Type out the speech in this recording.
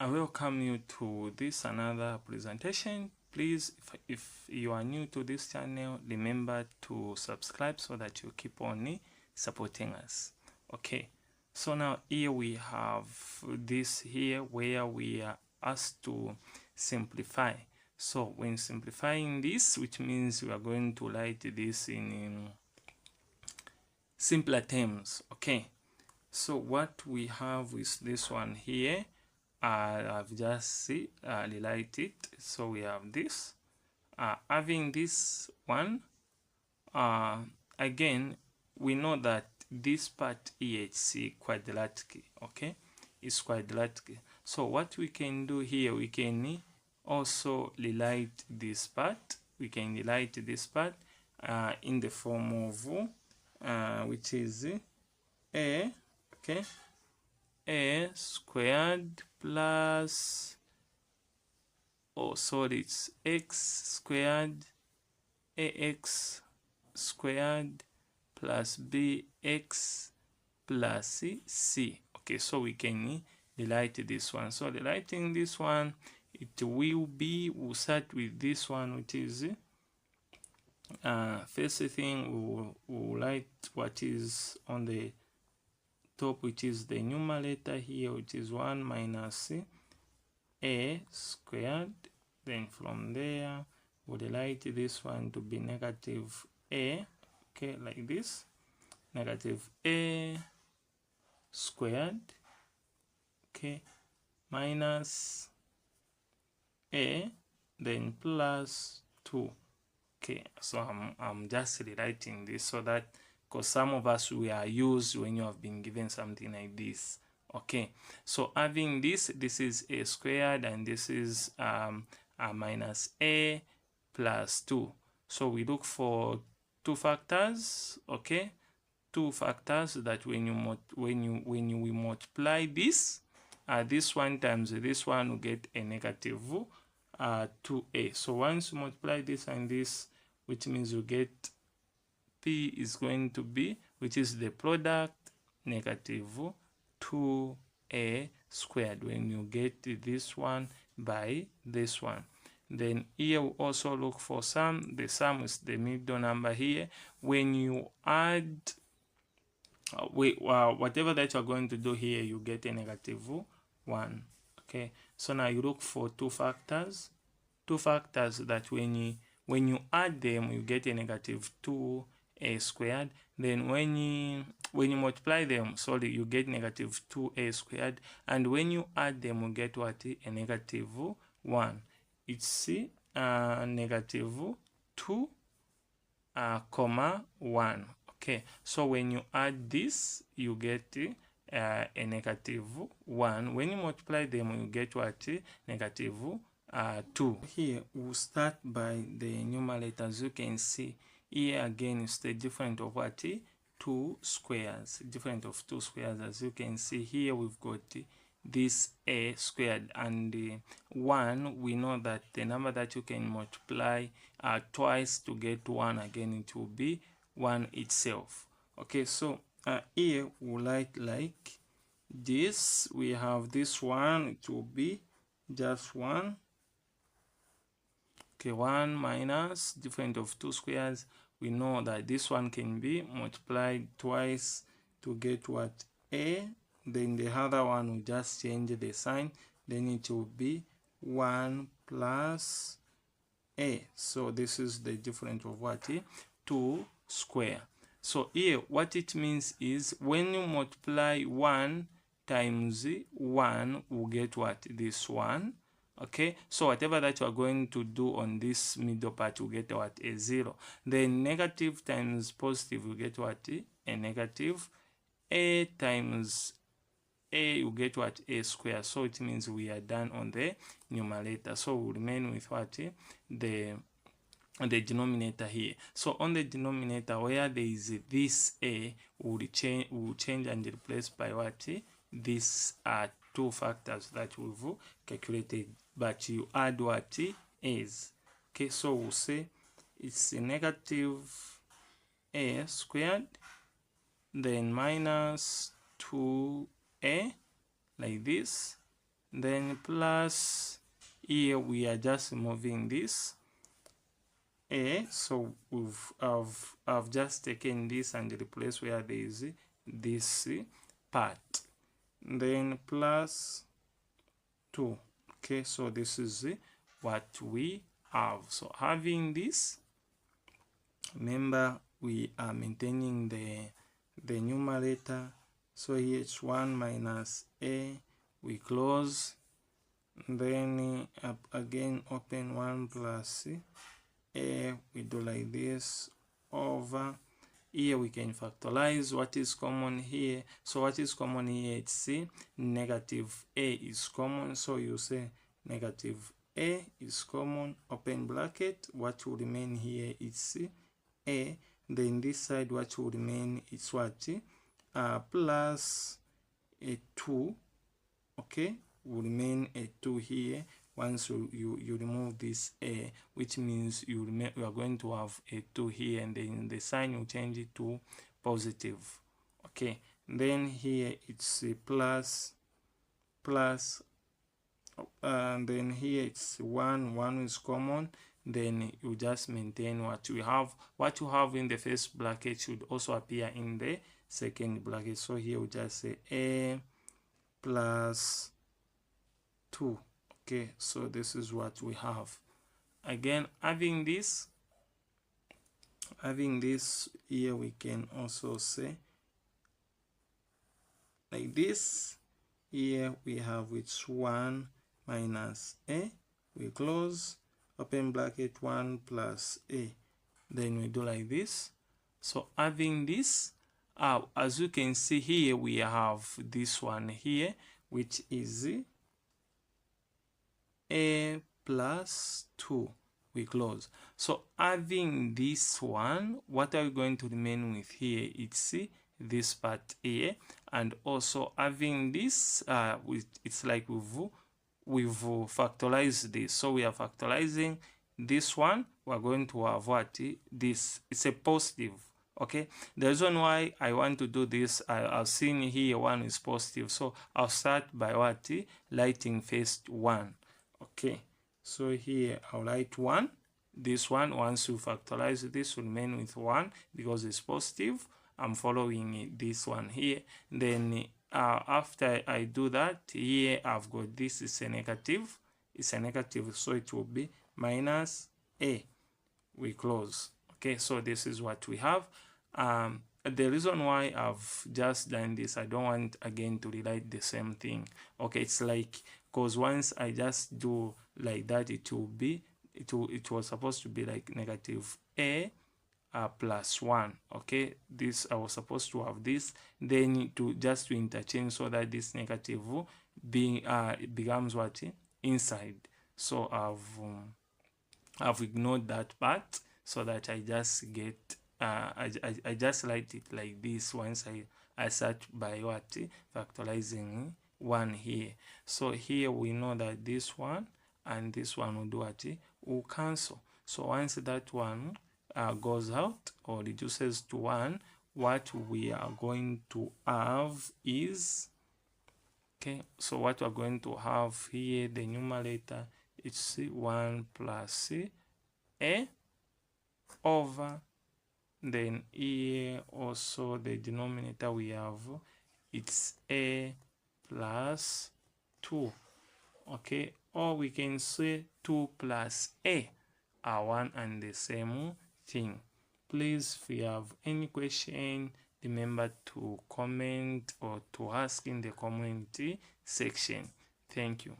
I welcome you to this another presentation. Please, if you are new to this channel, remember to subscribe so that you keep on supporting us. Okay, so now here we have this here where we are asked to simplify. So when simplifying this, which means we are going to write this in simpler terms. Okay, so what we have is this one here. I've just rewrite it. So we have this. Having this one, again, we know that this part here is quadratic. Okay, it's quadratic. So what we can do here, we can also rewrite this part. We can rewrite this part in the form of which is a, okay, a squared plus, it's x squared ax squared plus bx plus c. Okay, so we can rewrite this one. So rewriting this one, it will be, we'll start with this one, which is first thing we'll write what is on the top, which is the numerator here, which is 1 minus a squared. Then from there we'll write this one to be negative a, okay, like this, negative a squared, okay, minus a, then plus 2. Okay, so I'm just rewriting this so that, because some of us, we are used when you have been given something like this. Okay, so having this is a squared, and this is a minus a plus 2. So we look for two factors. Okay, two factors that when you multiply this one times this one, will get a negative 2a. So once you multiply this and this, which means you get p is going to be, which is the product, negative 2a squared, when you get this one by this one. Then here we also look for sum. The sum is the middle number here. When you add whatever that you're going to do here, you get a negative 1. Okay, so now you look for two factors that when you add them, you get a negative 2a squared. Then when you multiply them, you get negative 2a squared, and when you add them, you get what? A negative 1. It's negative 2 comma 1. Okay, so when you add this, you get a negative 1. When you multiply them, you get what? Negative 2. Here we'll start by the numerator. As you can see here, again, it's the difference of what? 2 squares. Difference of 2 squares. As you can see here, we've got this a squared, and 1, we know that the number that you can multiply twice to get 1, again it will be 1 itself. Okay, so here we write like this. We have this one, it will be just 1. Okay, 1 minus difference of 2 squares. We know that this one can be multiplied twice to get what? A. Then the other one will just change the sign. Then it will be 1 plus a. So this is the difference of what? 2 square. So here what it means is, when you multiply 1 times 1, we'll get what? This one. Okay, so whatever that you are going to do on this middle part, you get what? A 0. Then negative times positive, you get what? A negative. A times a, you get what? A square. So it means we are done on the numerator. So we'll remain with what? The denominator here. So on the denominator, where there is this a, will change and replace by what? These are two factors that we've calculated, but you add what is. Okay, so we'll say it's a negative a squared, then minus 2a, like this, then plus here we are just removing this a, so I've just taken this and replace where there is this part, then plus 2. Okay, so this is what we have. So having this, remember we are maintaining the numerator, so here it's 1 minus a, we close, then again open 1 plus a, we do like this, over here we can factorize what is common here. So what is common here, it's c, negative a is common, so you say negative a is common, open bracket, what will remain here is a, then this side what will remain is what, plus a 2, okay, will remain a 2 here. Once you remove this a, which means you are going to have a 2 here, and then the sign will change it to positive. Okay, then here it's a plus, and then here it's 1 is common, then you just maintain what you have. What you have in the first bracket should also appear in the second bracket, so here we just say a plus 2. Okay, so this is what we have. Again, having this here, we can also say like this. Here we have it's 1 minus a, we close, open bracket, 1 plus a, then we do like this. So having this, as you can see here, we have this one here, which is a plus 2, we close. So having this one, what are we going to remain with here? It's this part here, and also having this, it's like we've factorized this, so we are factorizing this one. We're going to have what, this, it's a positive. Okay, the reason why I want to do this, I've seen here 1 is positive, so I'll start by what, writing first 1. Okay, so here I'll write 1. This one, once you factorize this, will remain with 1 because it's positive. I'm following this one here. Then after I do that, here I've got this is a negative. It's a negative, so it will be minus a. We close. Okay, so this is what we have. The reason why I've just done this, I don't want again to rewrite the same thing. Okay, it's like, because once I just do like that, it was supposed to be like negative a plus 1. Okay, this I was supposed to have this, then to interchange, so that this negative becomes what, inside. So I've ignored that part, so that I just get I just write it like this. Once I start by what, factorizing 1 here. So here we know that this one and this one will do what, will cancel. So once that one goes out or reduces to 1, what we are going to have is, okay, so what we're going to have here, the numerator, it's 1 plus a over, then here also the denominator we have, it's a plus 2. Okay, or we can say 2 plus a are one and the same thing. Please, if you have any question, remember to comment or to ask in the community section. Thank you.